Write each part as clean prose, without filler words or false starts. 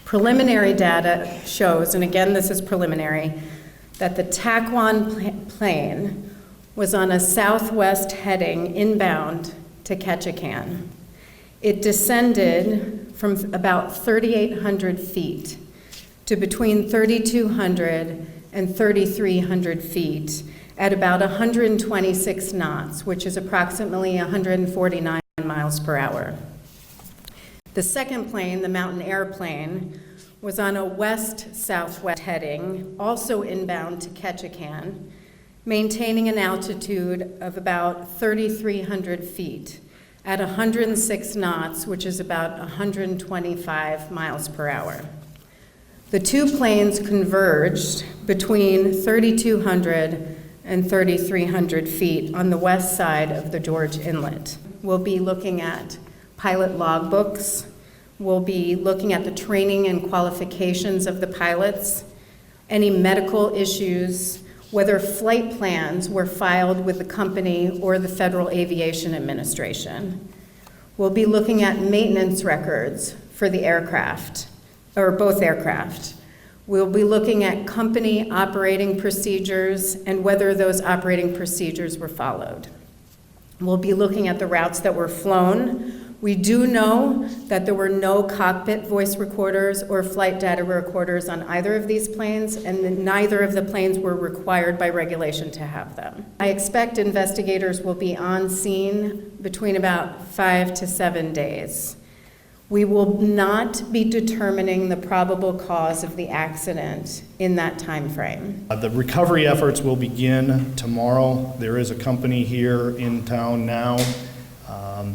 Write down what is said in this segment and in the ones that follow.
Preliminary data shows, and again this is preliminary, that the TAC-1 plane was on a southwest heading inbound to Ketchikan. It descended from about 3,800 feet to between 3,200 and 3,300 feet at about 126 knots, which is approximately 149 miles per hour. The second plane, the Mountain Airplane, was on a west-southwest heading, also inbound to Ketchikan, maintaining an altitude of about 3,300 feet at 106 knots, which is about 125 miles per hour. The two planes converged between 3,200 and 3,300 feet on the west side of the George Inlet. We'll be looking at pilot logbooks. We'll be looking at the training and qualifications of the pilots, any medical issues, whether flight plans were filed with the company or the Federal Aviation Administration. We'll be looking at maintenance records for the aircraft, or both aircraft. We'll be looking at company operating procedures and whether those operating procedures were followed. We'll be looking at the routes that were flown. We do know that there were no cockpit voice recorders or flight data recorders on either of these planes, and neither of the planes were required by regulation to have them. I expect investigators will be on scene between about 5 to 7 days. We will not be determining the probable cause of the accident in that time frame. The recovery efforts will begin tomorrow. There is a company here in town now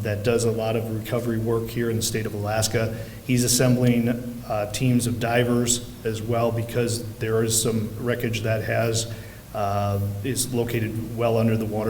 that does a lot of recovery work here in the state of Alaska. He's assembling teams of divers as well, because there is some wreckage that is located well under the water.